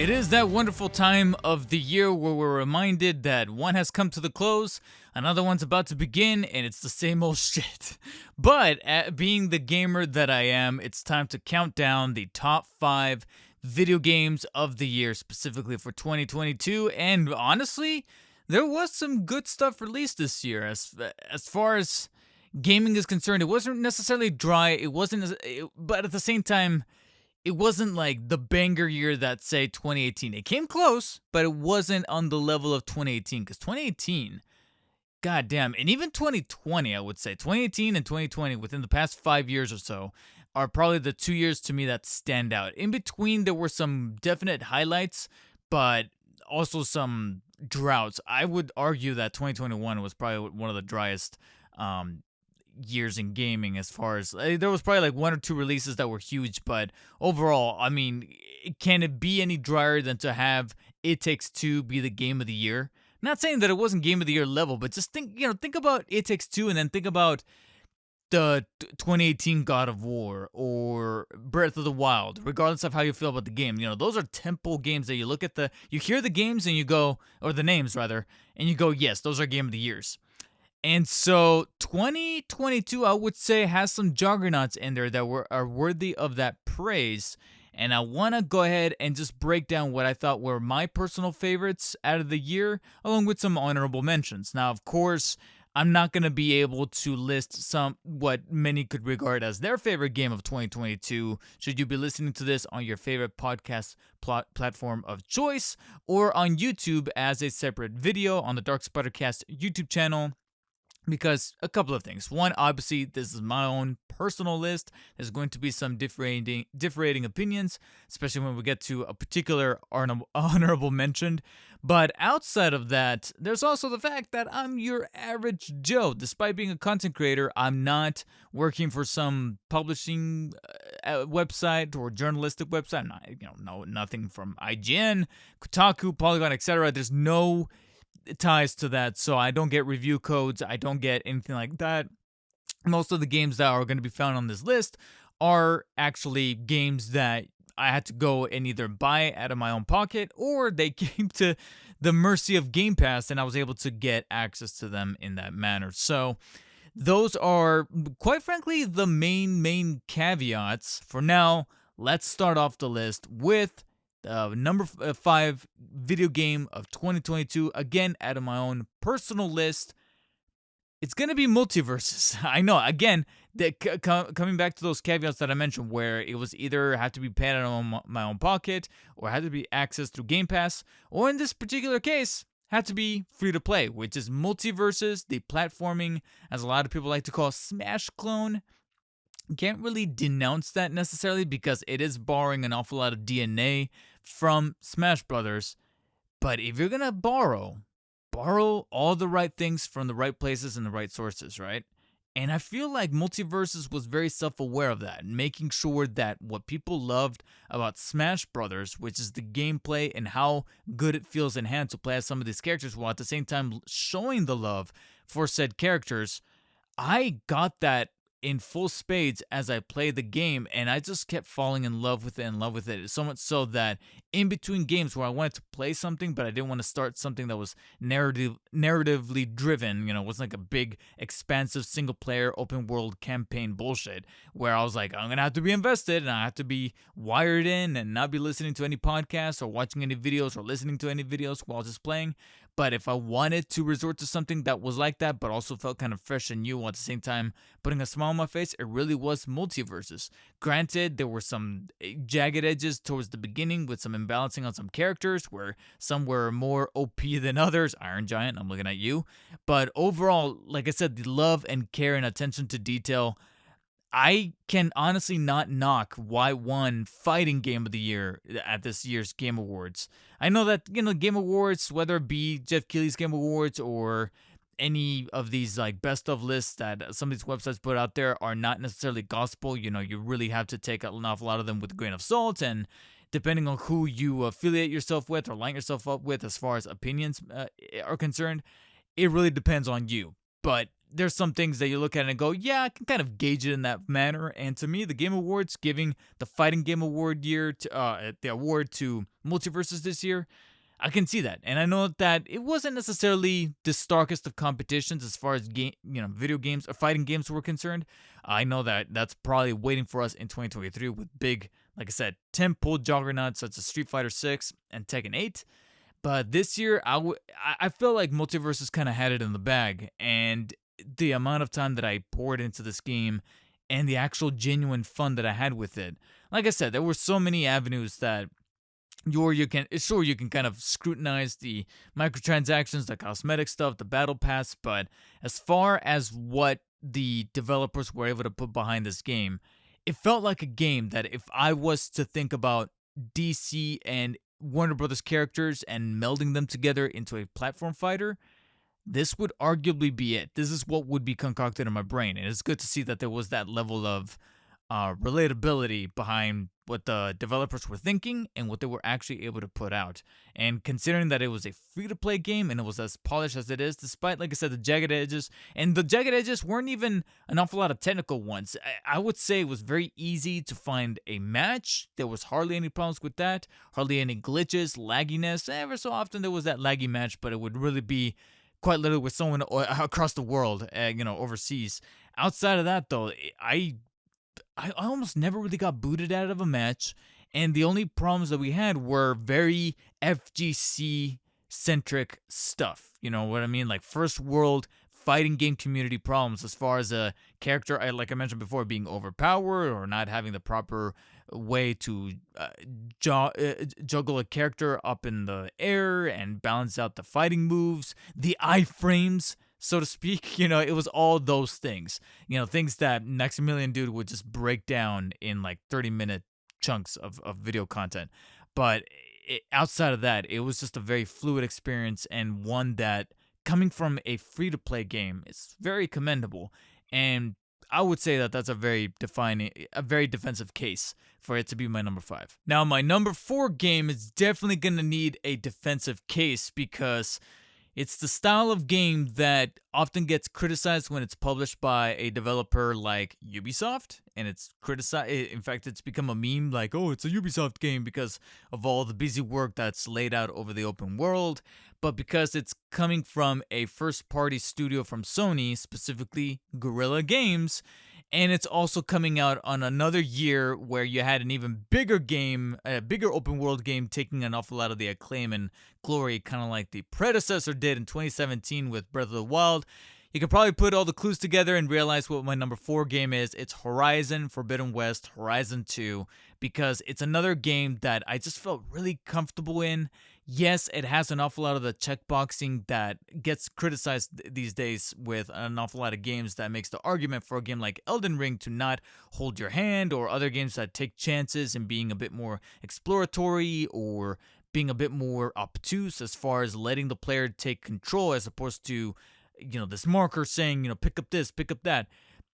It is that wonderful time of the year where we're reminded that one has come to the close, another one's about to begin, and it's the same old shit. But being the gamer that I am, it's time to count down the top 5 video games of the year, specifically for 2022. And honestly, there was some good stuff released this year. As far as gaming is concerned, it wasn't necessarily dry. It wasn't, but at the same time, it wasn't like the banger year that, say, 2018. It came close, but it wasn't on the level of 2018, because 2018, goddamn, and even 2020, I would say 2018 and 2020, within the past 5 years or so, are probably the 2 years to me that stand out. In between, there were some definite highlights, but also some droughts. I would argue that 2021 was probably one of the driest years in gaming, as far as there was probably like one or two releases that were huge, but overall, I mean, can it be any drier than to have It Takes Two be the game of the year? Not saying that it wasn't game of the year level, but just think about It Takes Two, and then think about the 2018 God of War or Breath of the Wild. Regardless of how you feel about the game, those are temple games that you hear the games and you go, or the names rather, and you go, yes, those are game of the years. And so 2022, I would say, has some juggernauts in there that are worthy of that praise. And I want to go ahead and just break down what I thought were my personal favorites out of the year, along with some honorable mentions. Now, of course, I'm not going to be able to list what many could regard as their favorite game of 2022, should you be listening to this on your favorite podcast platform of choice, or on YouTube as a separate video on the Dark Spidercast YouTube channel. Because a couple of things. One, obviously, this is my own personal list. There's going to be some differing opinions, especially when we get to a particular honorable mention. But outside of that, there's also the fact that I'm your average Joe. Despite being a content creator, I'm not working for some publishing website or journalistic website. I'm not, nothing from IGN, Kotaku, Polygon, etc. There's no ties to that, so I don't get review codes, I don't get anything like that. Most of the games that are going to be found on this list are actually games that I had to go and either buy out of my own pocket, or they came to the mercy of Game Pass and I was able to get access to them in that manner. So those are, quite frankly, the main caveats. For now, let's start off the list with number 5 video game of 2022, again, out of my own personal list. It's going to be MultiVersus. I know, again, coming back to those caveats that I mentioned, where it was either had to be paid out of my own pocket, or had to be accessed through Game Pass, or in this particular case, had to be free to play, which is MultiVersus, the platforming, as a lot of people like to call, Smash clone. Can't really denounce that necessarily, because it is borrowing an awful lot of DNA from Smash Brothers. But if you're gonna borrow all the right things from the right places and the right sources, right? And I feel like MultiVersus was very self-aware of that, making sure that what people loved about Smash Brothers, which is the gameplay and how good it feels in hand to play as some of these characters, while at the same time showing the love for said characters, I got that in full spades as I played the game, and I just kept falling in love with it. So much so that in between games where I wanted to play something, but I didn't want to start something that was narratively driven, it wasn't like a big, expansive, single-player, open-world campaign bullshit, where I was like, I'm going to have to be invested, and I have to be wired in, and not be listening to any podcasts, or watching any videos, or listening to any videos while just playing. But if I wanted to resort to something that was like that, but also felt kind of fresh and new, while at the same time putting a smile on my face, it really was MultiVersus. Granted, there were some jagged edges towards the beginning with some imbalancing on some characters, where some were more OP than others. Iron Giant, I'm looking at you. But overall, like I said, the love and care and attention to detail, I can honestly not knock why won Fighting Game of the Year at this year's Game Awards. I know that, Game Awards, whether it be Jeff Keighley's Game Awards or any of these like best of lists that some of these websites put out there, are not necessarily gospel. You really have to take an awful lot of them with a grain of salt, and depending on who you affiliate yourself with or line yourself up with as far as opinions are concerned, it really depends on you. But there's some things that you look at and go, yeah, I can kind of gauge it in that manner. And to me, the Game Awards giving the Fighting Game Award the award to Multiverses this year, I can see that. And I know that it wasn't necessarily the starkest of competitions as far as video games or fighting games were concerned. I know that that's probably waiting for us in 2023 with big, like I said, tentpole juggernauts such as Street Fighter 6 and Tekken 8. But this year, I feel like Multiverses kind of had it in the bag, and the amount of time that I poured into this game and the actual genuine fun that I had with it. Like I said, there were so many avenues that you can kind of scrutinize the microtransactions, the cosmetic stuff, the battle pass, but as far as what the developers were able to put behind this game, it felt like a game that if I was to think about DC and Warner Brothers characters and melding them together into a platform fighter, this would arguably be it. This is what would be concocted in my brain, and it's good to see that there was that level of relatability behind what the developers were thinking and what they were actually able to put out. And considering that it was a free-to-play game and it was as polished as it is, despite, like I said, the jagged edges, and the jagged edges weren't even an awful lot of technical ones. I would say it was very easy to find a match. There was hardly any problems with that, hardly any glitches, lagginess. Ever so often there was that laggy match, but it would really be quite literally with someone across the world, overseas. Outside of that, though, I almost never really got booted out of a match, and the only problems that we had were very FGC centric stuff. You know what I mean? Like first world fighting game community problems as far as a character, like I mentioned before, being overpowered or not having the proper way to juggle a character up in the air and balance out the fighting moves, the iframes, so to speak. It was all those things. Things that Maximilian Dude would just break down in like 30-minute chunks of video content. But outside of that, it was just a very fluid experience, and one that, coming from a free-to-play game, is very commendable. And I would say that that's a very defensive case for it to be my number 5. Now, my number 4 game is definitely going to need a defensive case because it's the style of game that often gets criticized when it's published by a developer like Ubisoft, and it's criticized. In fact, it's become a meme like, oh, it's a Ubisoft game because of all the busy work that's laid out over the open world. But because it's coming from a first-party studio from Sony, specifically Guerrilla Games, and it's also coming out on another year where you had an even bigger game, a bigger open world game taking an awful lot of the acclaim and glory, kind of like the predecessor did in 2017 with Breath of the Wild. You can probably put all the clues together and realize what my number 4 game is. It's Horizon Forbidden West Horizon 2, because it's another game that I just felt really comfortable in. Yes, it has an awful lot of the checkboxing that gets criticized these days with an awful lot of games that makes the argument for a game like Elden Ring to not hold your hand, or other games that take chances in being a bit more exploratory or being a bit more obtuse as far as letting the player take control as opposed to, this marker saying, pick up this, pick up that.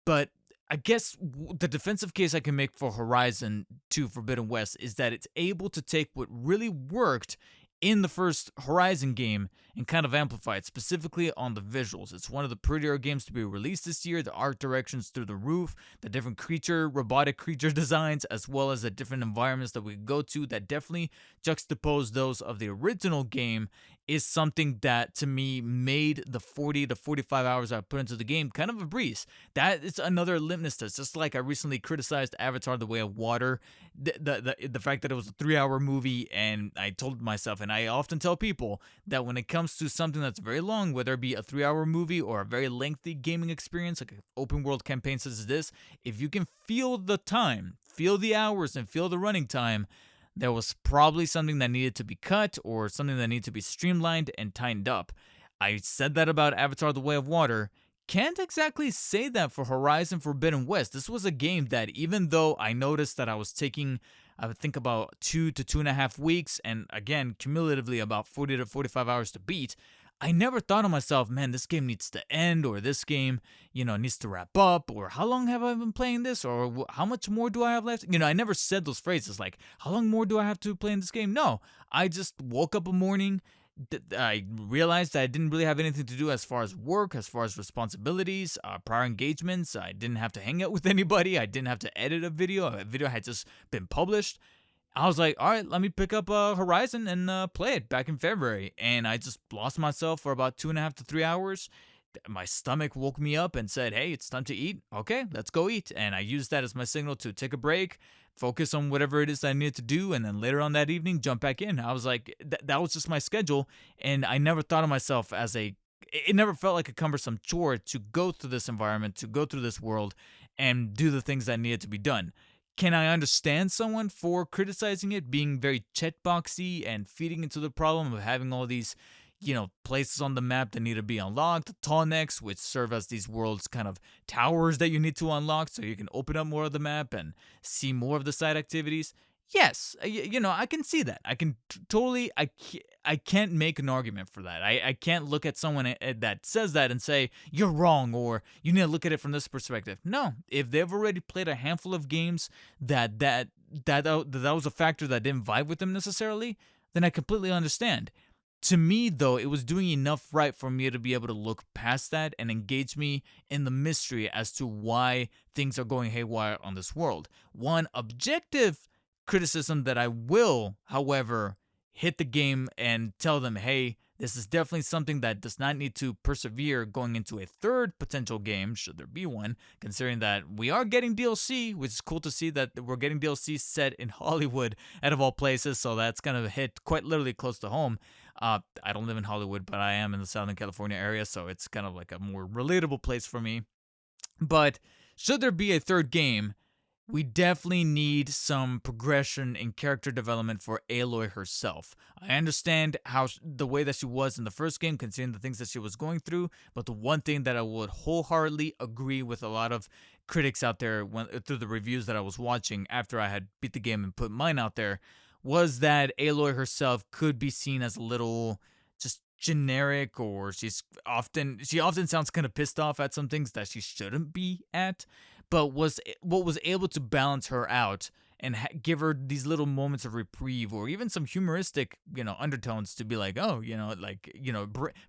But I guess the defensive case I can make for Horizon 2 Forbidden West is that it's able to take what really worked in the first Horizon game and kind of amplify it, specifically on the visuals. It's one of the prettier games to be released this year. The art direction's through the roof, the different robotic creature designs, as well as the different environments that we go to that definitely juxtapose those of the original game, is something that to me made the 40 to 45 hours I put into the game kind of a breeze. That is another litmus test. Just like I recently criticized Avatar: The Way of Water, the fact that it was a 3-hour movie, and I told myself, and I often tell people, that when it comes to something that's very long, whether it be a 3-hour movie or a very lengthy gaming experience like an open world campaign such as this, if you can feel the time, feel the hours, and feel the running time, there was probably something that needed to be cut or something that needed to be streamlined and tightened up. I said that about Avatar: The Way of Water. Can't exactly say that for Horizon Forbidden West. This was a game that, even though I noticed that I was taking, I would think, about 2 to 2.5 weeks, and again, cumulatively about 40 to 45 hours to beat, I never thought of myself, man, this game needs to end, or this game, needs to wrap up, or how long have I been playing this, or how much more do I have left? I never said those phrases like, how long more do I have to play in this game? No, I just woke up a morning, I realized that I didn't really have anything to do as far as work, as far as responsibilities, prior engagements. I didn't have to hang out with anybody. I didn't have to edit a video. A video had just been published. I was like, all right, let me pick up Horizon and play it back in February. And I just lost myself for about 2.5 to 3 hours. My stomach woke me up and said, hey, it's time to eat. Okay, let's go eat. And I used that as my signal to take a break, focus on whatever it is I needed to do. And then later on that evening, jump back in. I was like, that was just my schedule. And I never thought of myself as it never felt like a cumbersome chore to go through this environment, to go through this world and do the things that needed to be done. Can I understand someone for criticizing it being very checkboxy and feeding into the problem of having all these, places on the map that need to be unlocked, the tall necks, which serve as these world's kind of towers that you need to unlock so you can open up more of the map and see more of the side activities? Yes, I can see that. I can totally, I can't make an argument for that. I can't look at someone that says that and say, you're wrong, or you need to look at it from this perspective. No, if they've already played a handful of games that was a factor that didn't vibe with them necessarily, then I completely understand. To me, though, it was doing enough right for me to be able to look past that and engage me in the mystery as to why things are going haywire on this world. One objective criticism that I will, however, hit the game and tell them, hey, this is definitely something that does not need to persevere going into a third potential game, should there be one, considering that we are getting DLC, which is cool to see that we're getting DLC set in Hollywood, out of all places, so that's going to hit quite literally close to home. I don't live in Hollywood, but I am in the Southern California area, so it's kind of like a more relatable place for me. But should there be a third game, we definitely need some progression in character development for Aloy herself. I understand the way that she was in the first game, considering the things that she was going through, but the one thing that I would wholeheartedly agree with a lot of critics out there through the reviews that I was watching after I had beat the game and put mine out there, was that Aloy herself could be seen as a little just generic, or she often sounds kind of pissed off at some things that she shouldn't be at, but what was able to balance her out and give her these little moments of reprieve, or even some humoristic, undertones to be like, oh,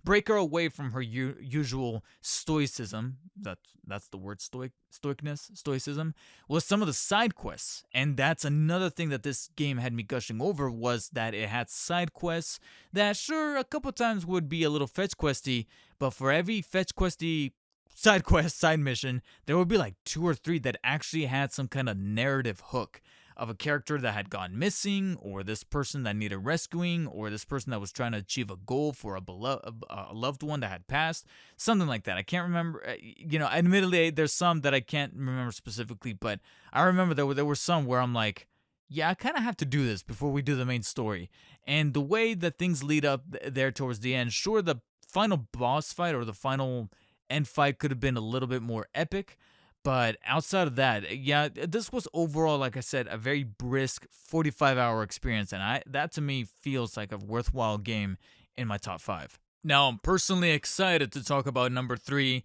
break her away from her usual stoicism. That's the word, stoicism, was some of the side quests. And that's another thing that this game had me gushing over, was that it had side quests that, sure, a couple times would be a little fetch questy, but for every fetch questy side quest, side mission, there would be like 2 or 3 that actually had some kind of narrative hook of a character that had gone missing, or this person that needed rescuing, or this person that was trying to achieve a goal for a loved one that had passed, something like that. I can't remember. Admittedly, there's some that I can't remember specifically, but I remember there were some where I'm like, yeah, I kind of have to do this before we do the main story. And the way that things lead up there towards the end, sure, the final boss fight or the final end fight could have been a little bit more epic, but outside of that, yeah, this was overall, like I said, a very brisk 45-hour experience, and that to me feels like a worthwhile game in my top 5. Now, I'm personally excited to talk about number 3,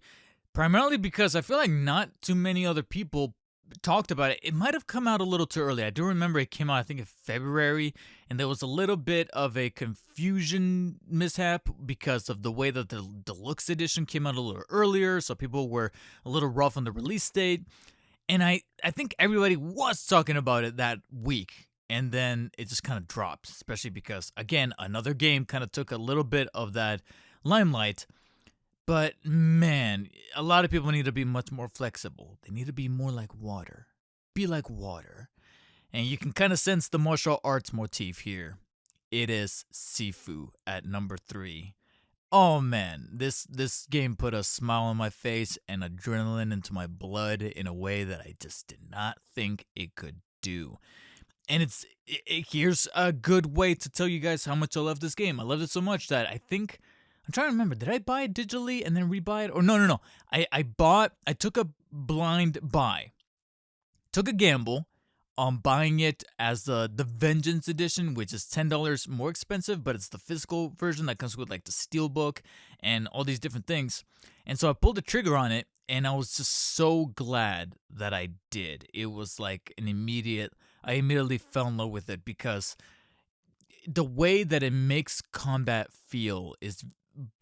primarily because I feel like not too many other people talked about it. It might have come out a little too early. I do remember it came out, I think, in February, and there was a little bit of a confusion mishap because of the way that the deluxe edition came out a little earlier, so people were a little rough on the release date. And I think everybody was talking about it that week, and then it just kind of dropped, especially because, again, another game kind of took a little bit of that limelight. But man, a lot of people need to be much more flexible. They need to be more like water. Be like water. And you can kind of sense the martial arts motif here. It is Sifu at number 3. Oh man, this game put a smile on my face and adrenaline into my blood in a way that I just did not think it could do. And here's a good way to tell you guys how much I love this game. I loved it so much that I'm trying to remember, did I buy it digitally and then rebuy it? Or no. I took a blind buy. Took a gamble on buying it as the Vengeance edition, which is $10 more expensive, but it's the physical version that comes with like the steelbook and all these different things. And so I pulled the trigger on it, and I was just so glad that I did. It was like I immediately fell in love with it, because the way that it makes combat feel is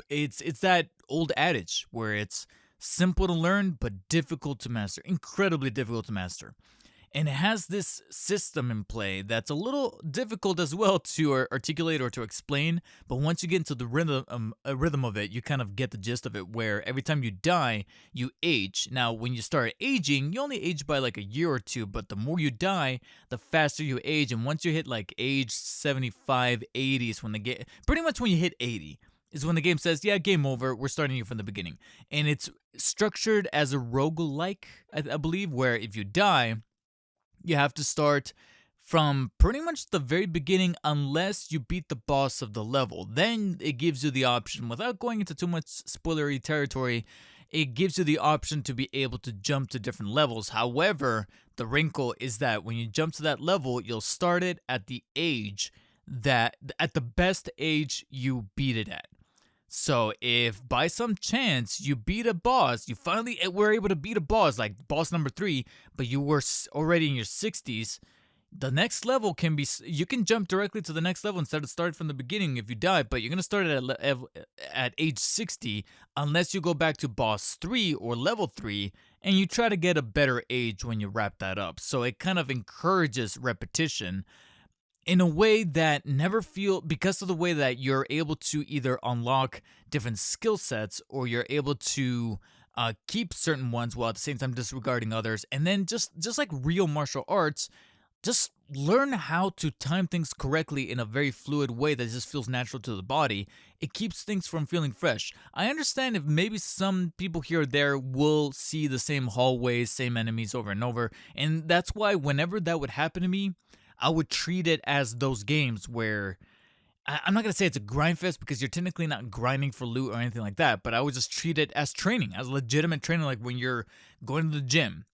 it's that old adage where it's simple to learn but difficult to master, incredibly difficult to master. And it has this system in play that's a little difficult as well to articulate or to explain. But once you get into the rhythm of it, you kind of get the gist of it. Where every time you die, you age. Now, when you start aging, you only age by like a year or two. But the more you die, the faster you age. And once you hit like age 75, 80 is when the game, pretty much when you hit 80 is when the game says, yeah, game over. We're starting you from the beginning. And it's structured as a roguelike, I believe, where if you die, you have to start from pretty much the very beginning unless you beat the boss of the level. Then it gives you the option, without going into too much spoilery territory, it gives you the option to be able to jump to different levels. However, the wrinkle is that when you jump to that level, you'll start it at the age that, at the best age you beat it at. So if by some chance you beat a boss, you finally were able to beat a boss, like boss number 3, but you were already in your 60s, the next level can be, you can jump directly to the next level instead of starting from the beginning if you die, but you're going to start at age 60 unless you go back to boss 3 or level 3 and you try to get a better age when you wrap that up. So it kind of encourages repetition in a way that never feel, because of the way that you're able to either unlock different skill sets or you're able to keep certain ones while at the same time disregarding others. And then just like real martial arts, just learn how to time things correctly in a very fluid way that just feels natural to the body. It keeps things from feeling fresh. I understand if maybe some people here or there will see the same hallways, same enemies over and over, and that's why whenever that would happen to me, I would treat it as those games where I'm not going to say it's a grind fest because you're technically not grinding for loot or anything like that, but I would just treat it as training, as legitimate training, like when you're going to the gym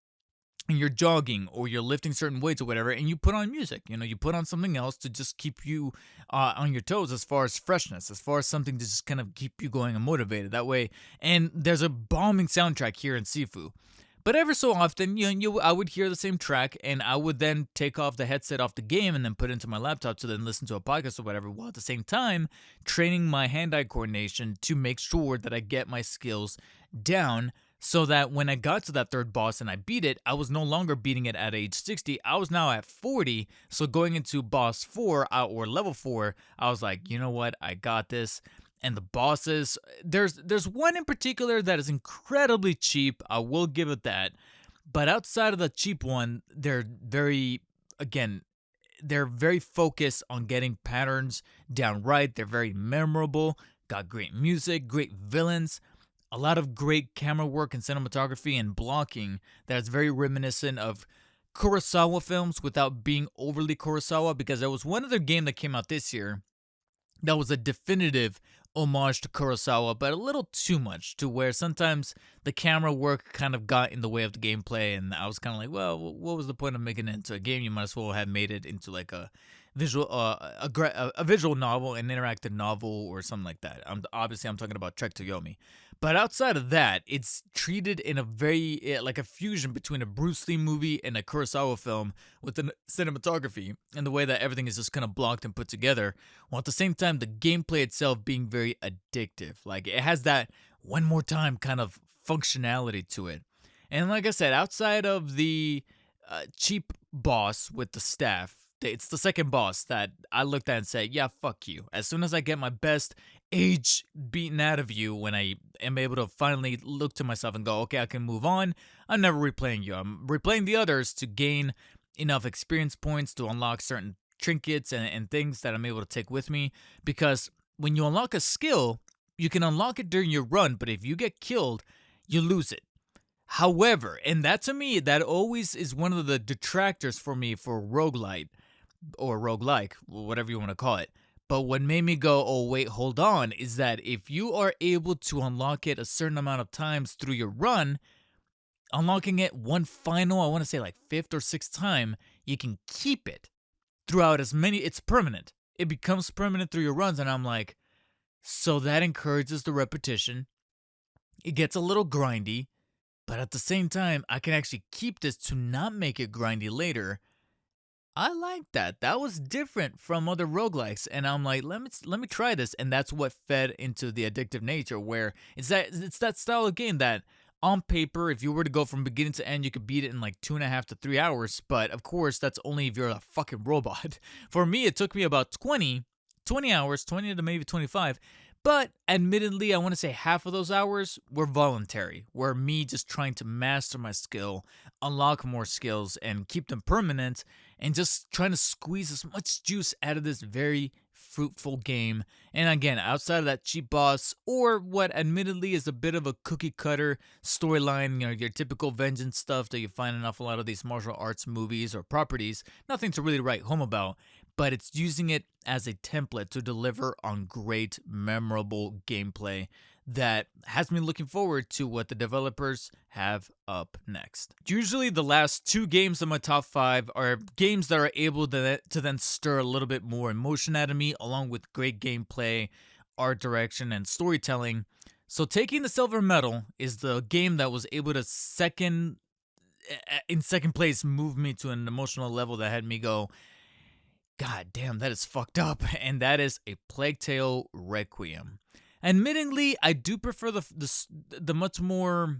and you're jogging or you're lifting certain weights or whatever, and you put on music. You put on something else to just keep you on your toes as far as freshness, as far as something to just kind of keep you going and motivated that way. And there's a bombing soundtrack here in Sifu. But ever so often, I would hear the same track, and I would then take off the headset off the game and then put it into my laptop to then listen to a podcast or whatever, while at the same time training my hand-eye coordination to make sure that I get my skills down so that when I got to that third boss and I beat it, I was no longer beating it at age 60. I was now at 40, so going into boss 4 or level 4, I was like, you know what, I got this. And the bosses, there's one in particular that is incredibly cheap. I will give it that. But outside of the cheap one, they're very focused on getting patterns down right. They're very memorable. Got great music, great villains, a lot of great camera work and cinematography and blocking that's very reminiscent of Kurosawa films without being overly Kurosawa, because there was one other game that came out this year that was a definitive homage to Kurosawa, but a little too much, to where sometimes the camera work kind of got in the way of the gameplay, and I was kind of like, well, what was the point of making it into a game? You might as well have made it into like a visual, a visual novel, an interactive novel, or something like that. I'm talking about Trek to Yomi. But outside of that, it's treated in a very, like a fusion between a Bruce Lee movie and a Kurosawa film with the cinematography and the way that everything is just kind of blocked and put together, while at the same time, the gameplay itself being very addictive. Like, it has that one more time kind of functionality to it. And like I said, outside of the cheap boss with the staff, it's the second boss that I looked at and said, yeah, fuck you. As soon as I get my best age beaten out of you, when I am able to finally look to myself and go, okay, I can move on, I'm never replaying you. I'm replaying the others to gain enough experience points to unlock certain trinkets and things that I'm able to take with me. Because when you unlock a skill, you can unlock it during your run, but if you get killed, you lose it. However, and that to me, that always is one of the detractors for me for roguelite, or roguelike, whatever you want to call it. But what made me go, oh wait, hold on, is that if you are able to unlock it a certain amount of times through your run, unlocking it one final, I want to say like 5th or 6th time, you can keep it throughout as many, it's permanent. It becomes permanent through your runs, and I'm like, so that encourages the repetition. It gets a little grindy, but at the same time, I can actually keep this to not make it grindy later. I like that. That was different from other roguelikes, and I'm like, let me try this, and that's what fed into the addictive nature. Where it's that style of game that, on paper, if you were to go from beginning to end, you could beat it in like 2.5 to 3 hours. But of course, that's only if you're a fucking robot. For me, it took me about 20 hours, 20 to maybe 25. But admittedly, I want to say half of those hours were voluntary, were me just trying to master my skill, unlock more skills, and keep them permanent, and just trying to squeeze as much juice out of this very fruitful game. And again, outside of that cheap boss, or what admittedly is a bit of a cookie cutter storyline, your typical vengeance stuff that you find in an awful lot of these martial arts movies or properties, nothing to really write home about, but it's using it as a template to deliver on great, memorable gameplay that has me looking forward to what the developers have up next. Usually, the last two games in my top five are games that are able to then stir a little bit more emotion out of me, along with great gameplay, art direction, and storytelling. So, taking the silver medal is the game that was able to in second place, move me to an emotional level that had me go, God damn, that is fucked up. And that is A Plague Tale Requiem. Admittingly, I do prefer the much more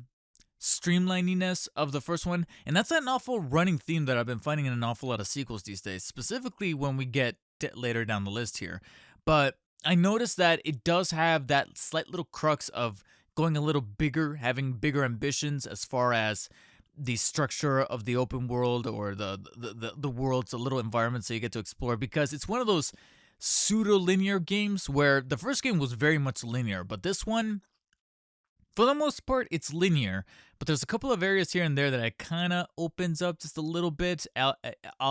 streamlininess of the first one, and that's an awful running theme that I've been finding in an awful lot of sequels these days, specifically when we get later down the list here. But I noticed that it does have that slight little crux of going a little bigger, having bigger ambitions as far as the structure of the open world, or the world's, the little environments that you get to explore, because it's one of those pseudo-linear games where the first game was very much linear, but this one, for the most part, it's linear, but there's a couple of areas here and there that it kind of opens up just a little bit, a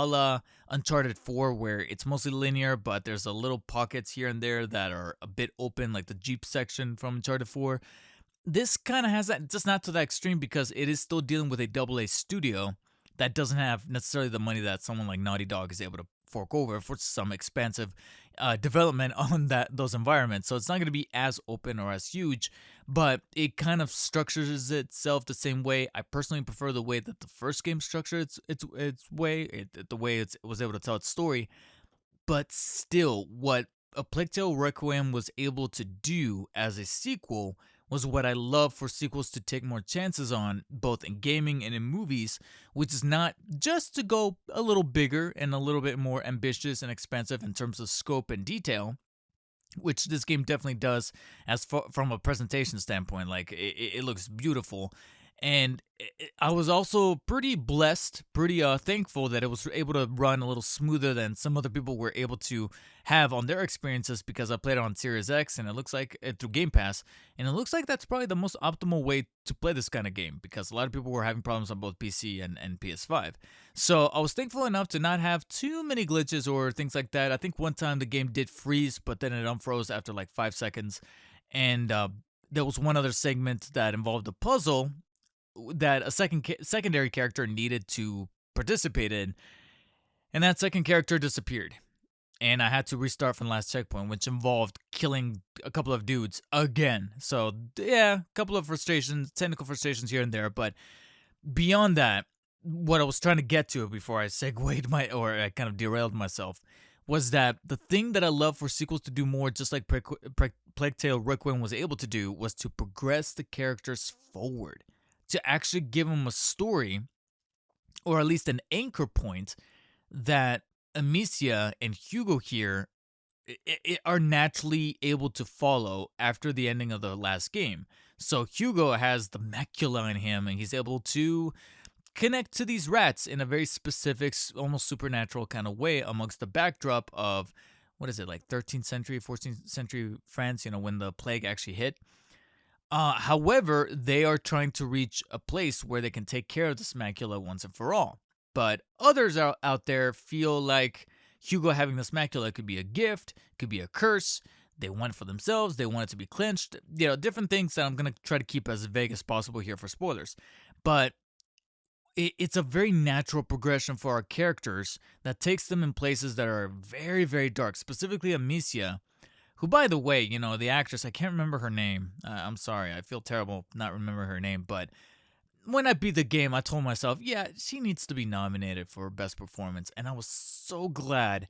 la Uncharted 4, where it's mostly linear, but there's a little pockets here and there that are a bit open, like the Jeep section from Uncharted 4. This kind of has that, just not to that extreme, because it is still dealing with a AA studio that doesn't have necessarily the money that someone like Naughty Dog is able to fork over for some expansive development on those environments. So it's not going to be as open or as huge, but it kind of structures itself the same way. I personally prefer the way that the first game structured the way it was able to tell its story. But still, what A Plague Tale Requiem was able to do as a sequel was what I love for sequels to take more chances on, both in gaming and in movies, which is not just to go a little bigger and a little bit more ambitious and expansive in terms of scope and detail, which this game definitely does from a presentation standpoint. Like, it looks beautiful. And I was also pretty blessed, pretty thankful that it was able to run a little smoother than some other people were able to have on their experiences, because I played it on Series X, and it looks like through Game Pass, and it looks like that's probably the most optimal way to play this kind of game, because a lot of people were having problems on both PC and PS5. So I was thankful enough to not have too many glitches or things like that. I think one time the game did freeze, but then it unfroze after like 5 seconds, and there was one other segment that involved a puzzle that a secondary character needed to participate in, and that second character disappeared, and I had to restart from the last checkpoint, which involved killing a couple of dudes again. So yeah, a couple of technical frustrations here and there, but beyond that, what I was trying to get to before I I kind of derailed myself, was that the thing that I love for sequels to do more, just like Plague Tale Requiem was able to do, was to progress the characters forward, to actually give them a story, or at least an anchor point, that Amicia and Hugo here are naturally able to follow after the ending of the last game. So Hugo has the macula in him, and he's able to connect to these rats in a very specific, almost supernatural kind of way, amongst the backdrop of, what is it, like 13th century, 14th century France, when the plague actually hit. However, they are trying to reach a place where they can take care of this macula once and for all. But others out there feel like Hugo having this macula could be a gift, could be a curse. They want it for themselves. They want it to be cleansed. Different things that I'm going to try to keep as vague as possible here for spoilers. But it's a very natural progression for our characters that takes them in places that are very, very dark. Specifically, Amicia, who, by the way, the actress, I can't remember her name. I'm sorry. I feel terrible not remembering her name. But when I beat the game, I told myself, yeah, she needs to be nominated for best performance, and I was so glad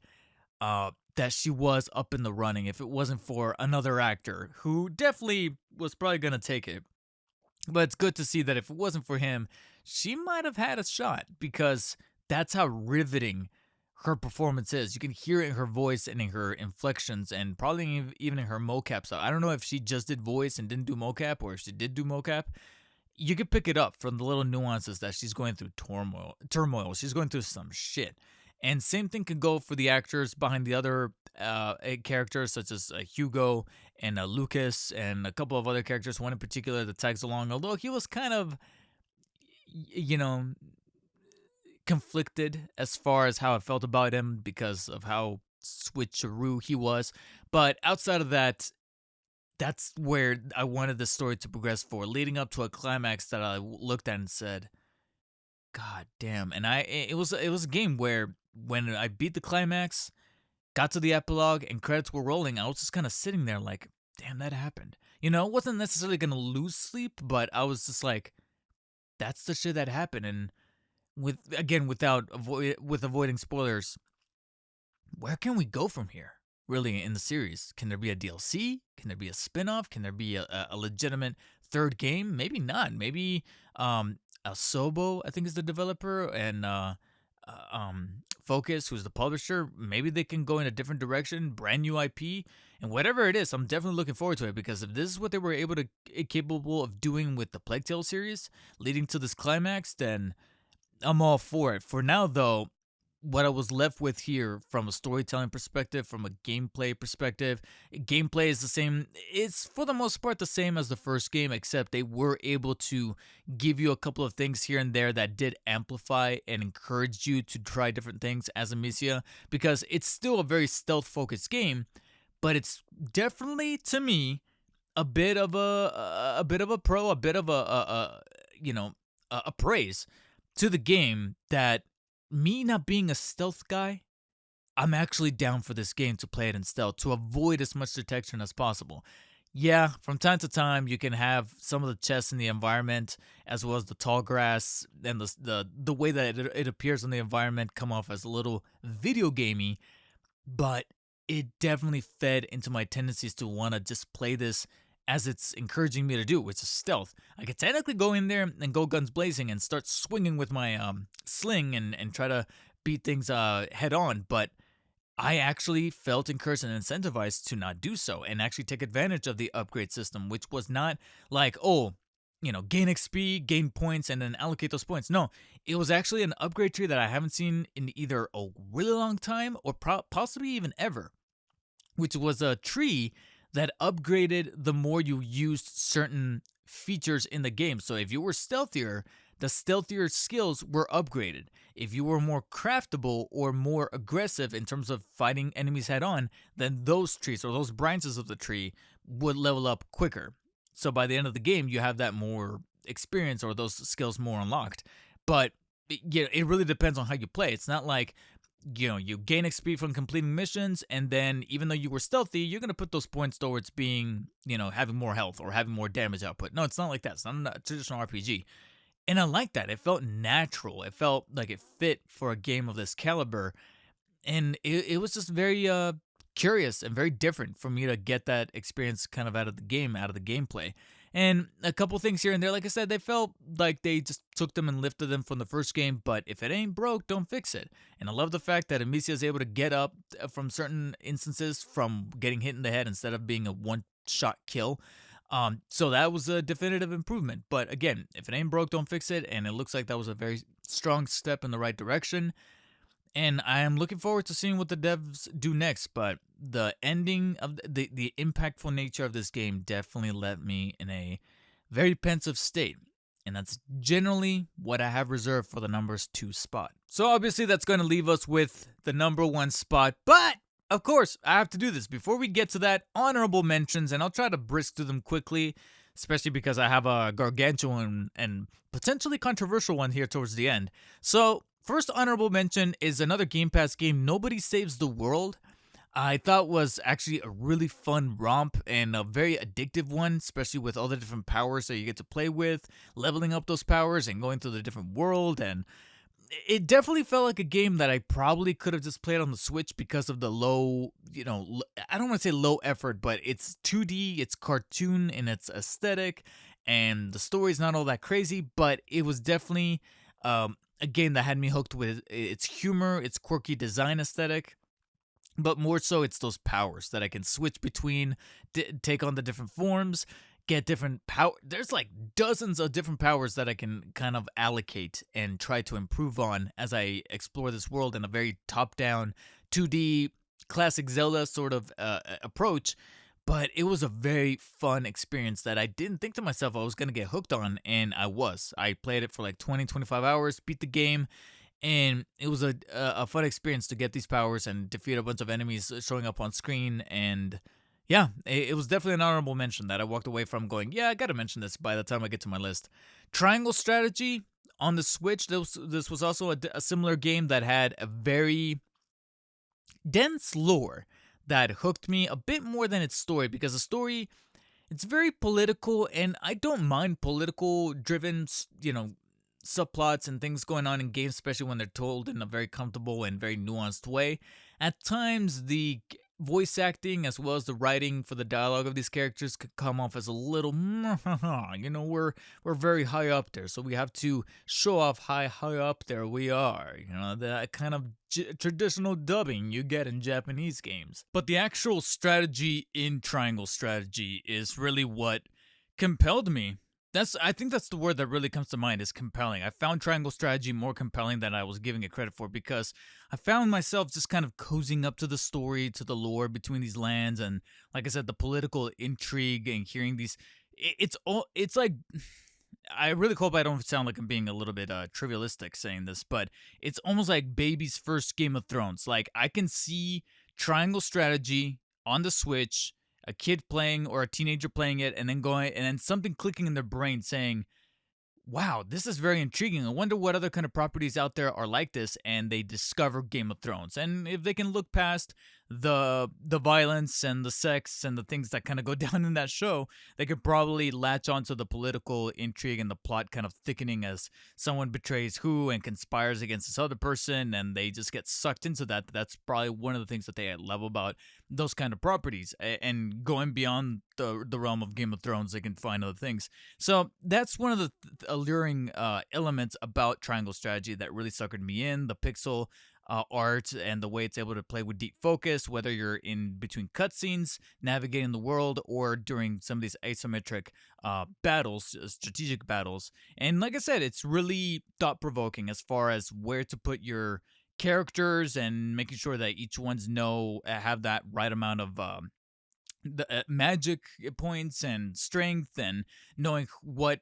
that she was up in the running. If it wasn't for another actor who definitely was probably gonna take it, but it's good to see that if it wasn't for him, she might have had a shot because that's how riveting her performance is. You can hear it in her voice and in her inflections and probably even in her mocap. So I don't know if she just did voice and didn't do mocap or if she did do mocap. You can pick it up from the little nuances that she's going through turmoil. She's going through some shit. And same thing can go for the actors behind the other characters, such as Hugo and Lucas, and a couple of other characters. One in particular that tags along, although he was kind of, you know, conflicted as far as how I felt about him because of how switcheroo he was. But outside of that, that's where I wanted the story to progress for, leading up to a climax that I looked at and said, "God damn!" And it was a game where when I beat the climax, got to the epilogue, and credits were rolling, I was just kind of sitting there like, "Damn, that happened." Wasn't necessarily gonna lose sleep, but I was just like, "That's the shit that happened." And with avoiding spoilers, where can we go from here? Really, in the series, can there be a DLC? Can there be a spin-off? Can there be a legitimate third game? Maybe not. Maybe Asobo, I think, is the developer, and Focus, who's the publisher. Maybe they can go in a different direction, brand new IP, and whatever it is, I'm definitely looking forward to it because if this is what they were capable of doing with the Plague Tale series, leading to this climax, then I'm all for it. For now, though, what I was left with here from a storytelling perspective, from a gameplay perspective, gameplay is the same. It's for the most part the same as the first game, except they were able to give you a couple of things here and there that did amplify and encourage you to try different things as Amicia, because it's still a very stealth-focused game, but it's definitely, to me, a bit of a bit of a pro, a bit of a praise to the game that me not being a stealth guy, I'm actually down for this game to play it in stealth to avoid as much detection as possible. Yeah, from time to time you can have some of the chests in the environment as well as the tall grass and the way that it appears in the environment come off as a little video gamey, but it definitely fed into my tendencies to want to just play this as it's encouraging me to do, which is stealth. I could technically go in there and go guns blazing and start swinging with my sling and try to beat things head on, but I actually felt encouraged and incentivized to not do so and actually take advantage of the upgrade system, which was not like, oh, gain XP, gain points, and then allocate those points. No, it was actually an upgrade tree that I haven't seen in either a really long time or possibly even ever, which was a tree that upgraded the more you used certain features in the game. So if you were stealthier, the stealthier skills were upgraded. If you were more craftable or more aggressive in terms of fighting enemies head on, then those trees or those branches of the tree would level up quicker. So by the end of the game, you have that more experience or those skills more unlocked. But it really depends on how you play. It's not like you gain XP from completing missions, and then even though you were stealthy, you're going to put those points towards being, having more health or having more damage output. No, it's not like that. It's not a traditional RPG. And I like that. It felt natural. It felt like it fit for a game of this caliber. And it was just very curious and very different for me to get that experience kind of out of the game, out of the gameplay. And a couple things here and there, like I said, they felt like they just took them and lifted them from the first game, but if it ain't broke, don't fix it. And I love the fact that Amicia is able to get up from certain instances from getting hit in the head instead of being a one-shot kill. So that was a definitive improvement. But again, if it ain't broke, don't fix it. And it looks like that was a very strong step in the right direction. And I am looking forward to seeing what the devs do next, but the ending of the impactful nature of this game definitely left me in a very pensive state. And that's generally what I have reserved for the numbers 2 spot. So obviously that's going to leave us with the number 1 spot, but of course I have to do this. Before we get to that, honorable mentions, and I'll try to brisk through them quickly, especially because I have a gargantuan and potentially controversial one here towards the end. So first honorable mention is another Game Pass game, Nobody Saves the World. I thought was actually a really fun romp and a very addictive one, especially with all the different powers that you get to play with, leveling up those powers and going through the different world. And it definitely felt like a game that I probably could have just played on the Switch because of the low, I don't want to say low effort, but it's 2D, it's cartoon in its aesthetic, and the story's not all that crazy, but it was definitely a game that had me hooked with its humor, its quirky design aesthetic, but more so it's those powers that I can switch between, take on the different forms, get different power. There's like dozens of different powers that I can kind of allocate and try to improve on as I explore this world in a very top-down 2D classic Zelda sort of approach. But it was a very fun experience that I didn't think to myself I was going to get hooked on, and I was. I played it for like 20, 25 hours, beat the game, and it was a fun experience to get these powers and defeat a bunch of enemies showing up on screen. And yeah, it was definitely an honorable mention that I walked away from going, yeah, I gotta mention this by the time I get to my list. Triangle Strategy on the Switch. This was also a similar game that had a very dense lore that hooked me a bit more than its story, because the story, it's very political, and I don't mind political driven, subplots and things going on in games, especially when they're told in a very comfortable and very nuanced way. At times, the voice acting as well as the writing for the dialogue of these characters could come off as a little, we're very high up there, so we have to show off high up there we are. That kind of traditional dubbing you get in Japanese games. But the actual strategy in Triangle Strategy is really what compelled me. I think that's the word that really comes to mind, is compelling. I found Triangle Strategy more compelling than I was giving it credit for, because I found myself just kind of cozying up to the story, to the lore between these lands, and like I said, the political intrigue and hearing these. It's like, I really hope I don't sound like I'm being a little bit trivialistic saying this, but it's almost like baby's first Game of Thrones. Like, I can see Triangle Strategy on the Switch, a kid playing or a teenager playing it, and then something clicking in their brain saying, wow, this is very intriguing. I wonder what other kind of properties out there are like this, and they discover Game of Thrones. And if they can look past the violence and the sex and the things that kind of go down in that show, they could probably latch onto the political intrigue and the plot kind of thickening as someone betrays who and conspires against this other person, and they just get sucked into that. That's probably one of the things that they love about those kind of properties. And going beyond the realm of Game of Thrones, they can find other things. So that's one of the alluring elements about Triangle Strategy that really suckered me in. The pixel art and the way it's able to play with deep focus, whether you're in between cutscenes, navigating the world, or during some of these asymmetric battles, strategic battles. And like I said, it's really thought-provoking as far as where to put your characters and making sure that each one's have that right amount of the magic points and strength, and knowing what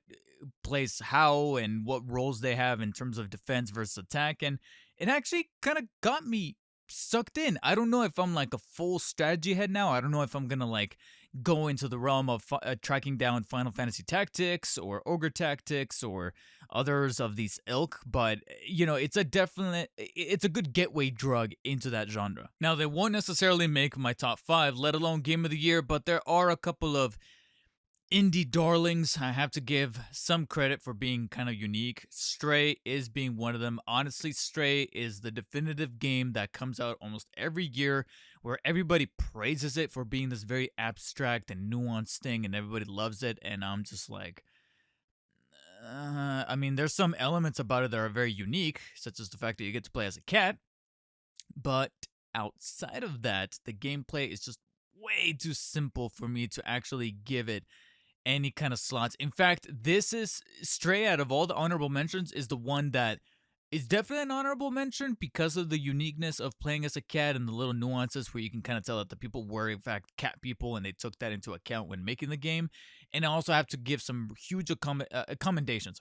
plays how and what roles they have in terms of defense versus attack. And it actually kind of got me sucked in. I don't know if I'm like a full strategy head now. I don't know if I'm gonna like go into the realm of tracking down Final Fantasy Tactics or Ogre Tactics or others of these ilk, but it's a good gateway drug into that genre. Now, they won't necessarily make my top 5, let alone game of the year, but there are a couple of indie darlings I have to give some credit for being kind of unique. Stray is being one of them. Honestly, Stray is the definitive game that comes out almost every year where everybody praises it for being this very abstract and nuanced thing, and everybody loves it, and I'm just like, I mean, there's some elements about it that are very unique, such as the fact that you get to play as a cat, but outside of that, the gameplay is just way too simple for me to actually give it any kind of slots. In fact, this is Stray, out of all the honorable mentions, is the one that is definitely an honorable mention because of the uniqueness of playing as a cat and the little nuances where you can kind of tell that the people were in fact cat people, and they took that into account when making the game. And I also have to give some huge commendations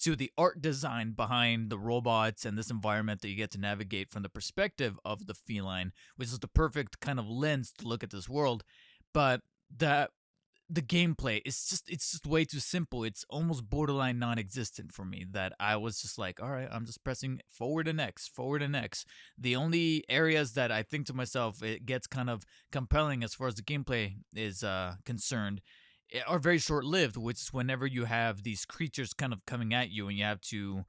to the art design behind the robots and this environment that you get to navigate from the perspective of the feline, which is the perfect kind of lens to look at this world. But that the gameplay, it's just way too simple. It's almost borderline non-existent for me, that I was just like, all right, I'm just pressing forward and X, forward and X. The only areas that I think to myself it gets kind of compelling as far as the gameplay is concerned are very short-lived, which is whenever you have these creatures kind of coming at you and you have to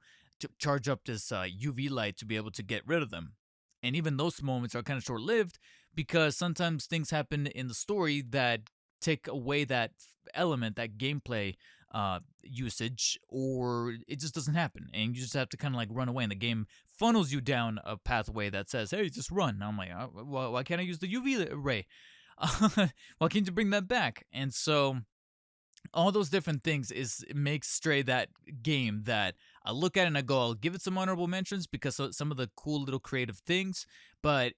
charge up this UV light to be able to get rid of them. And even those moments are kind of short-lived because sometimes things happen in the story that take away that element, that gameplay usage, or it just doesn't happen, and you just have to kind of like run away. And the game funnels you down a pathway that says, "Hey, just run." And I'm like, well, why can't I use the UV ray? Why can't you bring that back? And so all those different things is it makes Stray that game that I look at and I go, I'll give it some honorable mentions because some of the cool little creative things. But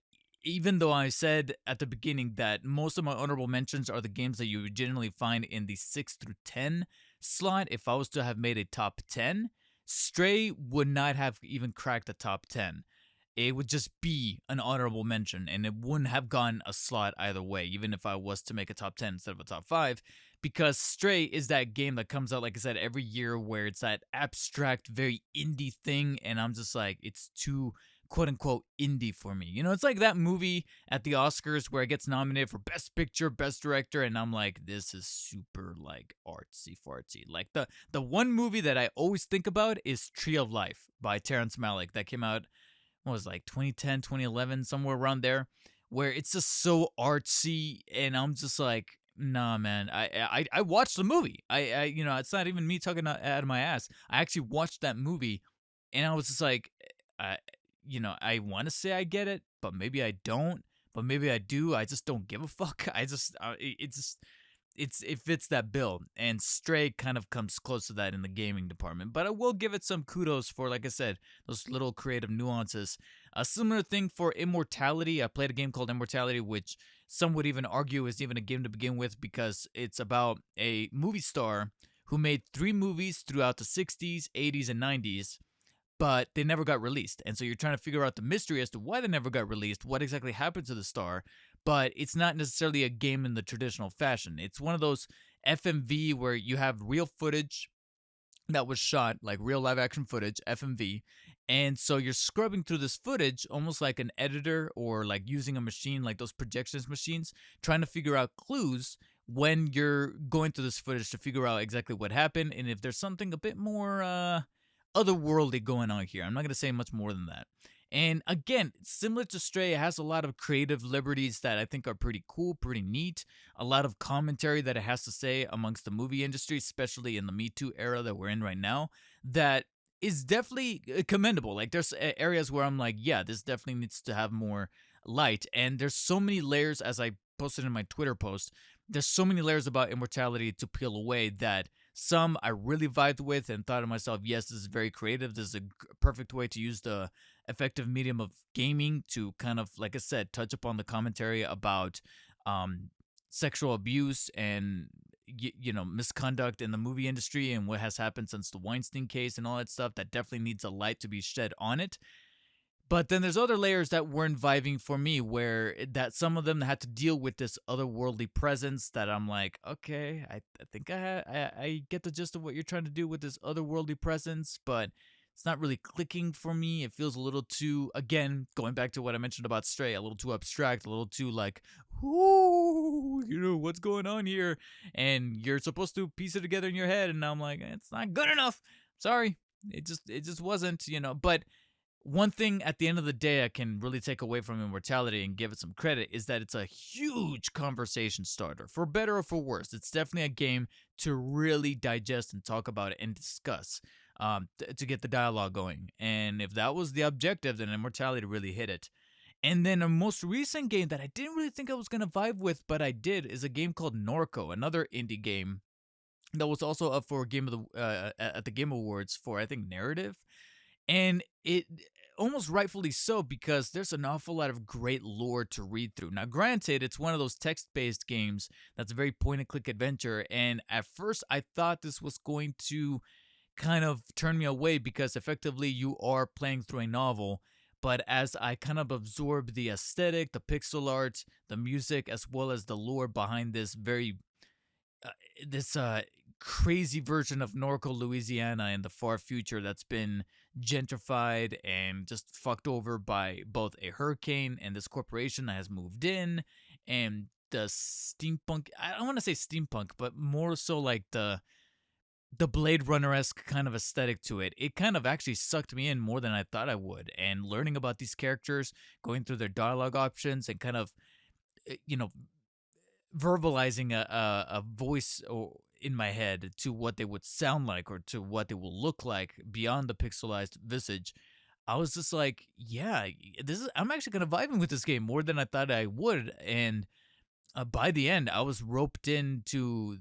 even though I said at the beginning that most of my honorable mentions are the games that you would generally find in the 6 through 10 slot, if I was to have made a top 10, Stray would not have even cracked the top 10. It would just be an honorable mention and it wouldn't have gone a slot either way, even if I was to make a top 10 instead of a top 5, because Stray is that game that comes out, like I said, every year where it's that abstract, very indie thing, and I'm just like, it's too quote unquote indie for me. You know, it's like that movie at the Oscars where it gets nominated for Best Picture, Best Director, and I'm like, this is super like artsy fartsy. Like the one movie that I always think about is Tree of Life by Terrence Malick that came out, what was it, like 2010, 2011, somewhere around there, where it's just so artsy, and I'm just like, nah, man. I watched the movie. You know, it's not even me talking out of my ass. I actually watched that movie, and I was just like, I, you know, I want to say I get it, but maybe I don't. But maybe I do. I just don't give a fuck. I just, it just, it fits that bill, and Stray kind of comes close to that in the gaming department. But I will give it some kudos for, like I said, those little creative nuances. A similar thing for Immortality. I played a game called Immortality, which some would even argue is even a game to begin with because it's about a movie star who made 3 movies throughout the 60s, 80s, and 90s, but they never got released. And so you're trying to figure out the mystery as to why they never got released, what exactly happened to the star. But it's not necessarily a game in the traditional fashion. It's one of those FMV where you have real footage that was shot, like real live action footage, FMV. And so you're scrubbing through this footage almost like an editor or like using a machine like those projections machines, trying to figure out clues when you're going through this footage to figure out exactly what happened and if there's something a bit more otherworldly going on here. I'm not going to say much more than that. And again, similar to Stray, it has a lot of creative liberties that I think are pretty cool, pretty neat. A lot of commentary that it has to say amongst the movie industry, especially in the Me Too era that we're in right now, that is definitely commendable. Like, there's areas where I'm like, yeah, this definitely needs to have more light. And there's so many layers, as I posted in my Twitter post, there's so many layers about Immortality to peel away that some I really vibed with and thought to myself, yes, this is very creative. This is a perfect way to use the effective medium of gaming to kind of, like I said, touch upon the commentary about um, sexual abuse and you know, misconduct in the movie industry and what has happened since the Weinstein case and all that stuff. That definitely needs a light to be shed on it. But then there's other layers that weren't vibing for me, where that some of them had to deal with this otherworldly presence. That I'm like, okay, I think I get the gist of what you're trying to do with this otherworldly presence, but it's not really clicking for me. It feels a little too, again, going back to what I mentioned about Stray, a little too abstract, a little too like, ooh, you know, what's going on here? And you're supposed to piece it together in your head, and I'm like, it's not good enough. Sorry, it just wasn't, you know. But one thing at the end of the day I can really take away from Immortality and give it some credit is that it's a huge conversation starter. For better or for worse, it's definitely a game to really digest and talk about it and discuss, to get the dialogue going. And if that was the objective, then Immortality really hit it. And then a most recent game that I didn't really think I was going to vibe with, but I did, is a game called Norco, another indie game that was also up for Game of the at the Game Awards for, I think, narrative. And it almost rightfully so, because there's an awful lot of great lore to read through. Now, granted, it's one of those text-based games that's a very point-and-click adventure, and at first I thought this was going to kind of turn me away because effectively you are playing through a novel. But as I kind of absorb the aesthetic, the pixel art, the music, as well as the lore behind this very uh, this crazy version of Norco, Louisiana in the far future that's been gentrified and just fucked over by both a hurricane and this corporation that has moved in, and the steampunk, I don't want to say steampunk, but more so like the Blade Runner esque kind of aesthetic to it. It kind of actually sucked me in more than I thought I would. And learning about these characters, going through their dialogue options, and kind of, you know, verbalizing a voice or in my head to what they would sound like or to what they will look like beyond the pixelized visage. I was just like, yeah, this is. I'm actually kind of vibing with this game more than I thought I would, and by the end, I was roped into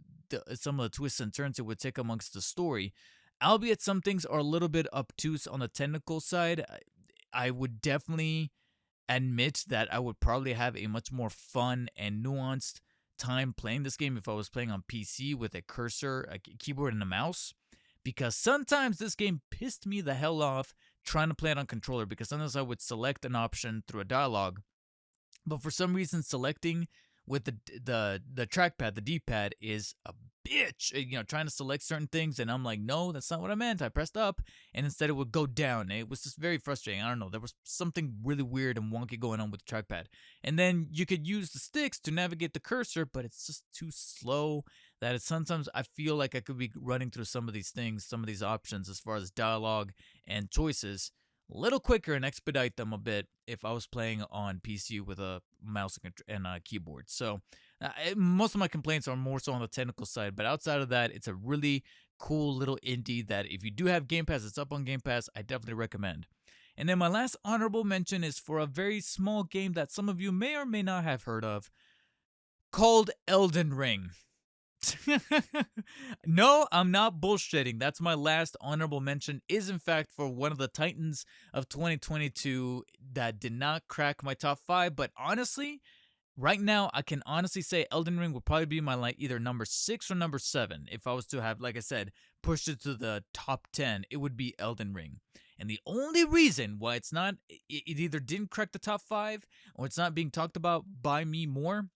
some of the twists and turns it would take amongst the story. Albeit some things are a little bit obtuse on the technical side, I would definitely admit that I would probably have a much more fun and nuanced time playing this game if I was playing on PC with a cursor, a keyboard, and a mouse. Because sometimes this game pissed me the hell off trying to play it on controller, because sometimes I would select an option through a dialogue, but for some reason selecting with the trackpad, the D-pad, is a bitch. Trying to select certain things, and I'm like, no, that's not what I meant. I pressed up, and instead it would go down. It was just very frustrating. I don't know. There was something really weird and wonky going on with the trackpad. And then you could use the sticks to navigate the cursor, but it's just too slow. That is, sometimes I feel like I could be running through some of these things, some of these options as far as dialogue and choices a little quicker and expedite them a bit if I was playing on PC with a mouse and a keyboard. So most of my complaints are more so on the technical side, but outside of that, it's a really cool little indie that if you do have Game Pass, it's up on Game Pass, I definitely recommend. And then my last honorable mention is for a very small game that some of you may or may not have heard of, called Elden Ring. No, I'm not bullshitting. That's my last honorable mention, is in fact for one of the titans of 2022 that did not crack my top 5, but honestly, right now I can honestly say Elden Ring would probably be my either number 6 or number 7. If I was to have, like I said, pushed it to the top 10, it would be Elden Ring. And the only reason why it either didn't crack the top 5 or it's not being talked about by me more,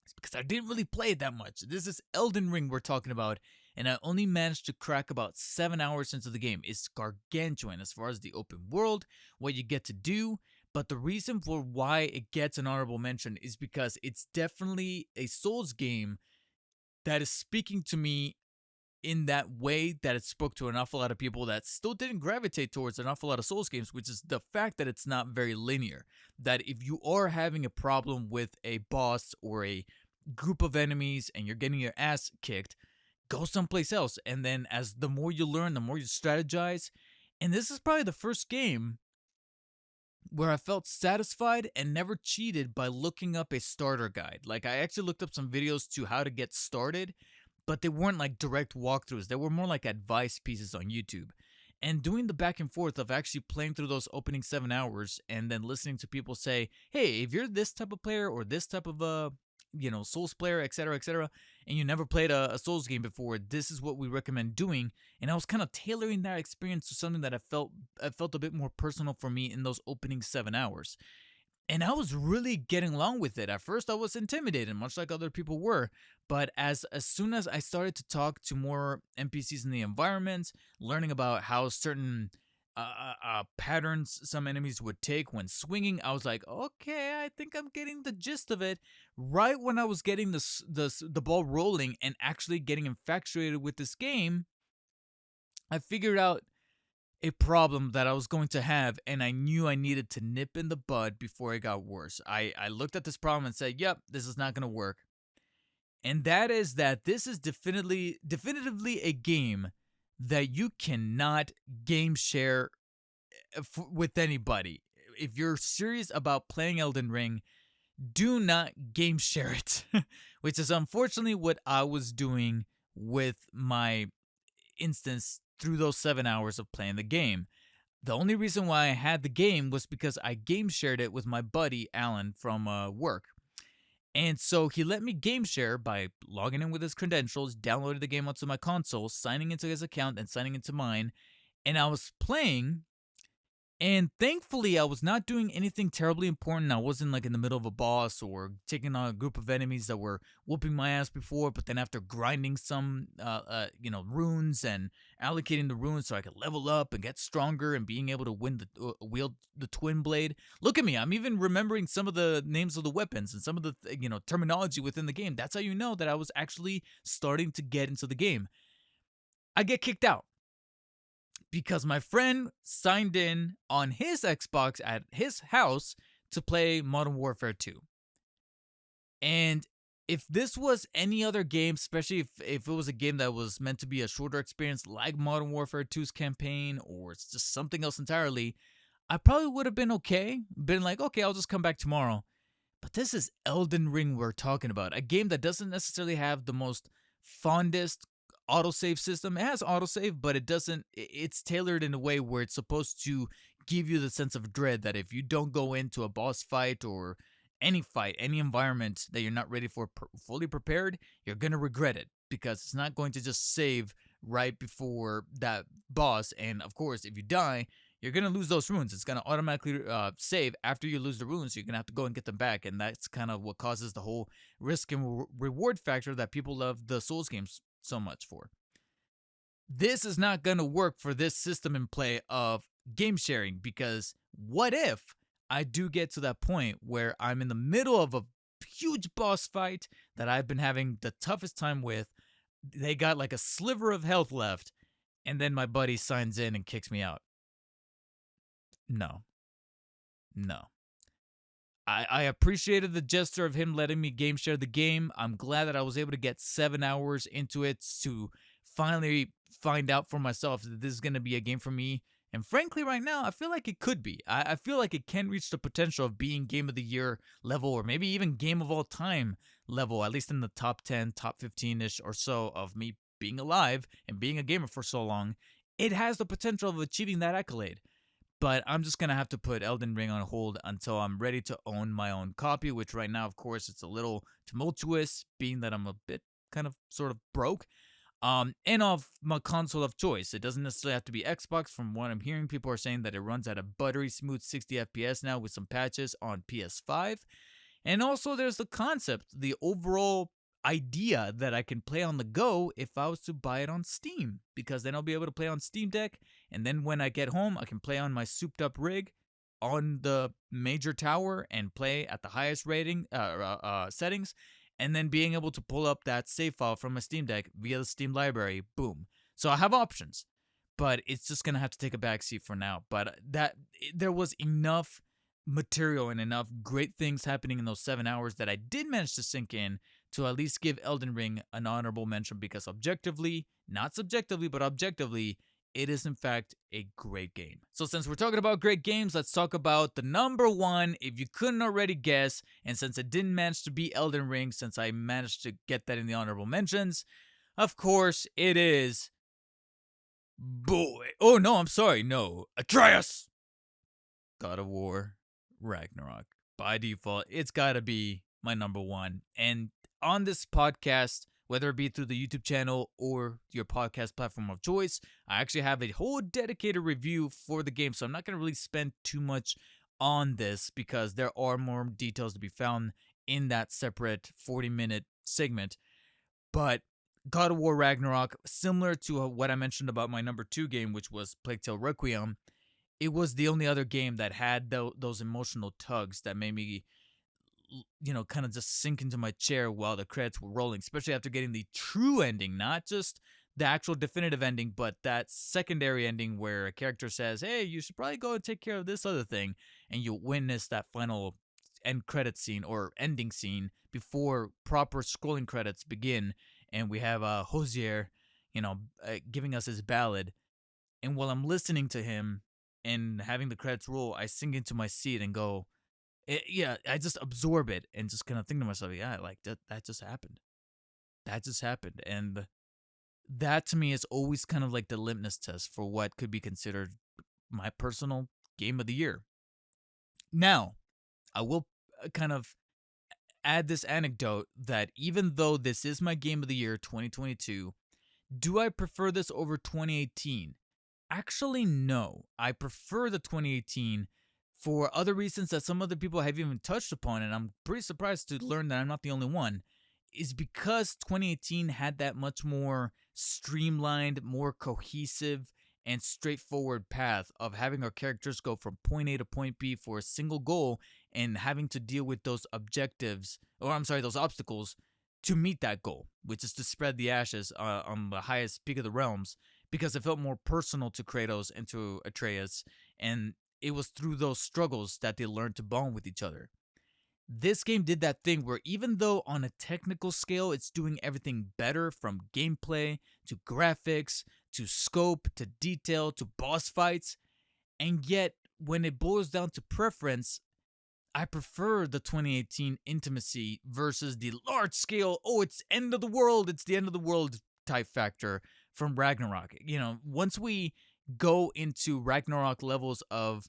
it's because I didn't really play it that much. This is Elden Ring we're talking about, and I only managed to crack about 7 hours into the game. It's gargantuan as far as the open world, what you get to do, but the reason for why it gets an honorable mention is because it's definitely a Souls game that is speaking to me in that way that it spoke to an awful lot of people that still didn't gravitate towards an awful lot of Souls games, which is the fact that it's not very linear. That if you are having a problem with a boss or a group of enemies and you're getting your ass kicked, go someplace else. And then as the more you learn, the more you strategize. And this is probably the first game where I felt satisfied and never cheated by looking up a starter guide. Like, I actually looked up some videos to how to get started, but they weren't like direct walkthroughs. They were more like advice pieces on YouTube. And doing the back and forth of actually playing through those opening 7 hours and then listening to people say, hey, if you're this type of player or this type of Souls player, etc., and you never played a Souls game before, this is what we recommend doing. And I was kind of tailoring that experience to something that I felt a bit more personal for me in those opening 7 hours. And I was really getting along with it. At first, I was intimidated, much like other people were. But as soon as I started to talk to more NPCs in the environment, learning about how certain patterns some enemies would take when swinging, I was like, okay, I think I'm getting the gist of it. Right when I was getting the ball rolling and actually getting infatuated with this game, I figured out a problem that I was going to have, and I knew I needed to nip in the bud before it got worse. I looked at this problem and said, yep, this is not going to work. And that is that this is definitively a game that you cannot game share with anybody. If you're serious about playing Elden Ring, do not game share it, which is unfortunately what I was doing with my instance through those 7 hours of playing the game. The only reason why I had the game was because I game shared it with my buddy Alan from work. And so he let me game share by logging in with his credentials, downloaded the game onto my console, signing into his account and signing into mine. And I was playing, And thankfully, I was not doing anything terribly important. I wasn't like in the middle of a boss or taking on a group of enemies that were whooping my ass before. But then after grinding some, runes and allocating the runes so I could level up and get stronger and being able to wield the twin blade. Look at me! I'm even remembering some of the names of the weapons and some of the terminology within the game. That's how you know that I was actually starting to get into the game. I get kicked out because my friend signed in on his Xbox at his house to play Modern Warfare 2. And if this was any other game, especially if it was a game that was meant to be a shorter experience like Modern Warfare 2's campaign or it's just something else entirely, I probably would have been okay. Been like, okay, I'll just come back tomorrow. But this is Elden Ring we're talking about. A game that doesn't necessarily have the most fondest autosave system. It has autosave, but it doesn't it's tailored in a way where it's supposed to give you the sense of dread that if you don't go into a boss fight, any environment that you're not ready for fully prepared, you're going to regret it because it's not going to just save right before that boss. And of course, if you die, you're going to lose those runes. It's going to automatically save after you lose the runes. You're going to have to go and get them back. And that's kind of what causes the whole risk and reward factor that people love the Souls games so much for. This is not going to work for this system in play of game sharing because what if I do get to that point where I'm in the middle of a huge boss fight that I've been having the toughest time with? They got like a sliver of health left, and then my buddy signs in and kicks me out. No, no. I appreciated the gesture of him letting me game share the game. I'm glad that I was able to get 7 hours into it to finally find out for myself that this is going to be a game for me. And frankly, right now, I feel like it could be. I feel like it can reach the potential of being Game of the Year level or maybe even Game of All Time level, at least in the top 10, top 15 ish or so of me being alive and being a gamer for so long. It has the potential of achieving that accolade. But I'm just going to have to put Elden Ring on hold until I'm ready to own my own copy, which right now, of course, it's a little tumultuous, being that I'm a bit kind of sort of broke. And off my console of choice. It doesn't necessarily have to be Xbox. From what I'm hearing, people are saying that it runs at a buttery smooth 60 FPS now with some patches on PS5. And also, there's the concept, the overall idea that I can play on the go if I was to buy it on Steam, because then I'll be able to play on Steam Deck, and then when I get home, I can play on my souped up rig on the major tower and play at the highest rating settings, and then being able to pull up that save file from my Steam Deck via the Steam library. Boom. So I have options, but it's just gonna have to take a backseat for now. But that there was enough material and enough great things happening in those 7 hours that I did manage to sink in to at least give Elden Ring an honorable mention because objectively, not subjectively, but objectively, it is in fact a great game. So since we're talking about great games, let's talk about the number one, if you couldn't already guess, and since it didn't manage to be Elden Ring, since I managed to get that in the honorable mentions, of course it is Oh no, I'm sorry, no. Atreus! God of War Ragnarok. By default, it's gotta be my number one. And on this podcast, whether it be through the YouTube channel or your podcast platform of choice, I actually have a whole dedicated review for the game. So I'm not going to really spend too much on this because there are more details to be found in that separate 40-minute segment. But God of War Ragnarok, similar to what I mentioned about my number two game, which was Plague Tale Requiem, it was the only other game that had those emotional tugs that made me, kind of just sink into my chair while the credits were rolling, especially after getting the true ending, not just the actual definitive ending, but that secondary ending where a character says, hey, you should probably go and take care of this other thing, and you witness that final end credit scene or ending scene before proper scrolling credits begin, and we have Hozier, giving us his ballad, and while I'm listening to him and having the credits roll, I sink into my seat and go, I just absorb it and just kind of think to myself, yeah, like that just happened. That just happened. And that to me is always kind of like the litmus test for what could be considered my personal game of the year. Now, I will kind of add this anecdote that even though this is my game of the year 2022, do I prefer this over 2018? Actually, no. I prefer the 2018 for other reasons that some other people have even touched upon, and I'm pretty surprised to learn that I'm not the only one. Is because 2018 had that much more streamlined, more cohesive, and straightforward path of having our characters go from point A to point B for a single goal and having to deal with those objectives, or I'm sorry, those obstacles to meet that goal, which is to spread the ashes on the highest peak of the realms, because it felt more personal to Kratos and to Atreus, and it was through those struggles that they learned to bond with each other. This game did that thing where even though on a technical scale it's doing everything better from gameplay to graphics to scope to detail to boss fights, and yet when it boils down to preference, I prefer the 2018 intimacy versus the large scale, oh, it's end of the world, it's the end of the world type factor from Ragnarok. Once we go into Ragnarok levels of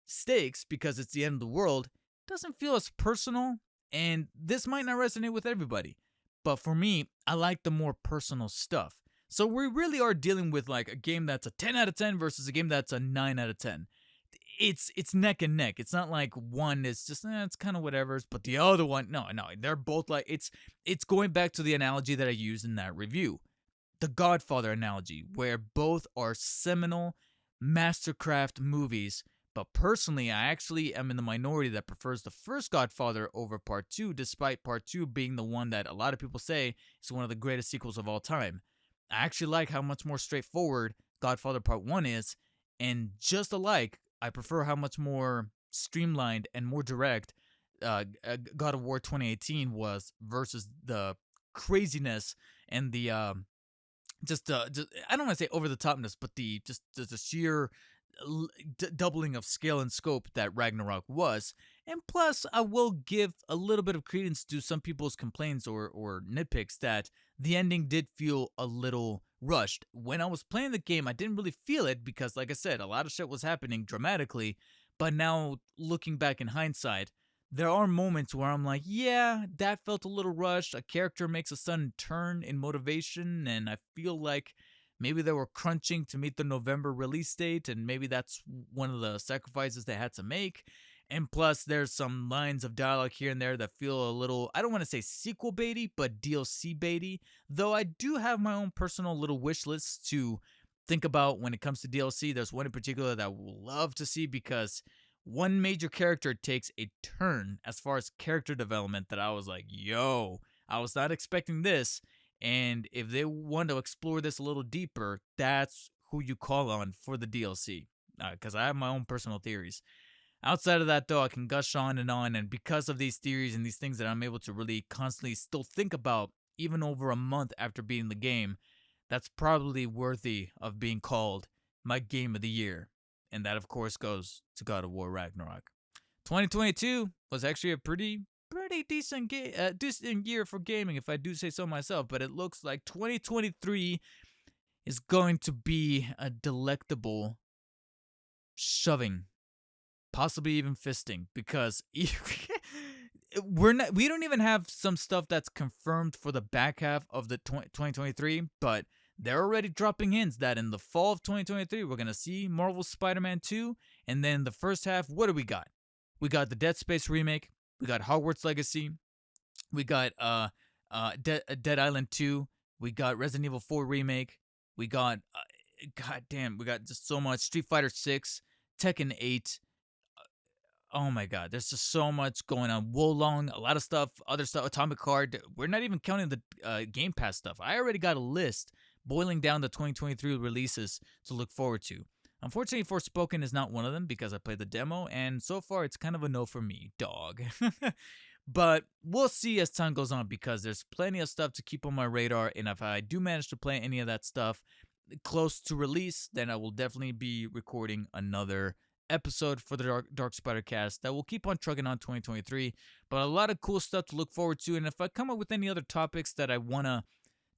stakes because it's the end of the world, it doesn't feel as personal, and this might not resonate with everybody. But for me, I like the more personal stuff. So we really are dealing with like a game that's a 10 out of 10 versus a game that's a 9 out of 10. It's neck and neck. It's not like one is just it's kind of whatever, but the other one, no, they're both like it's going back to the analogy that I used in that review, the Godfather analogy, where both are seminal mastercraft movies. But personally, I actually am in the minority that prefers the first Godfather over Part 2, despite Part 2 being the one that a lot of people say is one of the greatest sequels of all time. I actually like how much more straightforward Godfather Part 1 is, and just alike, I prefer how much more streamlined and more direct God of War 2018 was versus the craziness and the just I don't want to say over the topness, but the sheer doubling of scale and scope that Ragnarok was. And plus, I will give a little bit of credence to some people's complaints or nitpicks that the ending did feel a little rushed. When I was playing the game, I didn't really feel it because, like I said, a lot of shit was happening dramatically. But now, looking back in hindsight, there are moments where I'm like, yeah, that felt a little rushed. A character makes a sudden turn in motivation, and I feel like maybe they were crunching to meet the November release date, and maybe that's one of the sacrifices they had to make. And plus, there's some lines of dialogue here and there that feel a little, I don't want to say sequel baity, but DLC baity. Though I do have my own personal little wish list to think about when it comes to DLC. There's one in particular that I would love to see because one major character takes a turn as far as character development that I was like, yo, I was not expecting this. And if they want to explore this a little deeper, that's who you call on for the DLC. Because I have my own personal theories. Outside of that, though, I can gush on. And because of these theories and these things that I'm able to really constantly still think about, even over a month after beating the game, that's probably worthy of being called my game of the year. And that, of course, goes to God of War Ragnarok. 2022 was actually a pretty decent year for gaming, if I do say so myself. But it looks like 2023 is going to be a delectable shoving, possibly even fisting, because we don't even have some stuff that's confirmed for the back half of the 2023, but they're already dropping hints that in the fall of 2023 we're gonna see Marvel's Spider-Man 2, and then the first half, what do we got? We got the Dead Space remake, we got Hogwarts Legacy, we got Dead Island 2, we got Resident Evil 4 remake, we got we got just so much, Street Fighter 6, Tekken 8. Oh my god, there's just so much going on. Wolong, a lot of stuff, other stuff, Atomic Heart. We're not even counting the Game Pass stuff. I already got a list boiling down the 2023 releases to look forward to. Unfortunately, Forspoken is not one of them because I played the demo, and so far it's kind of a no for me, dog. But we'll see as time goes on because there's plenty of stuff to keep on my radar, and if I do manage to play any of that stuff close to release, then I will definitely be recording another episode for the Dark Spider Cast that will keep on trucking on 2023. But a lot of cool stuff to look forward to, and if I come up with any other topics that I want to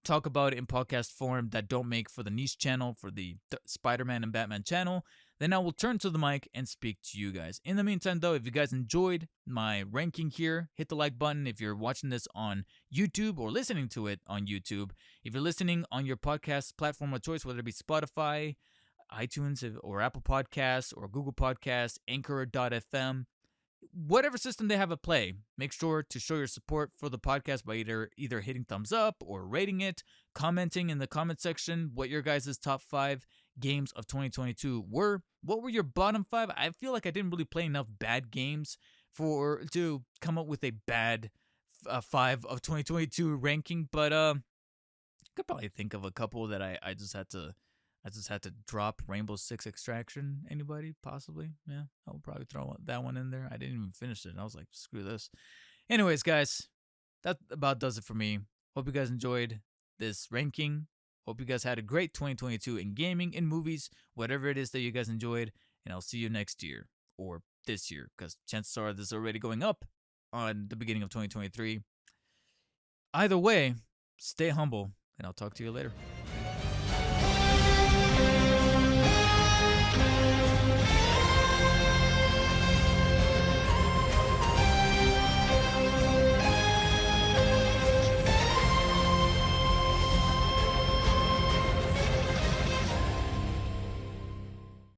talk about in podcast form that don't make for the niche channel, for the Spider-Man and Batman channel, then I will turn to the mic and speak to you guys. In the meantime, though, if you guys enjoyed my ranking here, hit the like button if you're watching this on YouTube or listening to it on YouTube. If you're listening on your podcast platform of choice, whether it be Spotify, iTunes or Apple Podcasts or Google Podcasts, Anchor.fm, whatever system they have at play. Make sure to show your support for the podcast by either hitting thumbs up or rating it, commenting in the comment section what your guys' top 5 games of 2022 were. What were your bottom 5? I feel like I didn't really play enough bad games to come up with a bad 5 of 2022 ranking, but could probably think of a couple that I just had to drop. Rainbow Six Extraction. Anybody? Possibly. Yeah, I'll probably throw that one in there. I didn't even finish it. I was like, screw this. Anyways, guys, that about does it for me. Hope you guys enjoyed this ranking. Hope you guys had a great 2022 in gaming, in movies, whatever it is that you guys enjoyed. And I'll see you next year or this year, because chances are this is already going up on the beginning of 2023. Either way, stay humble, and I'll talk to you later.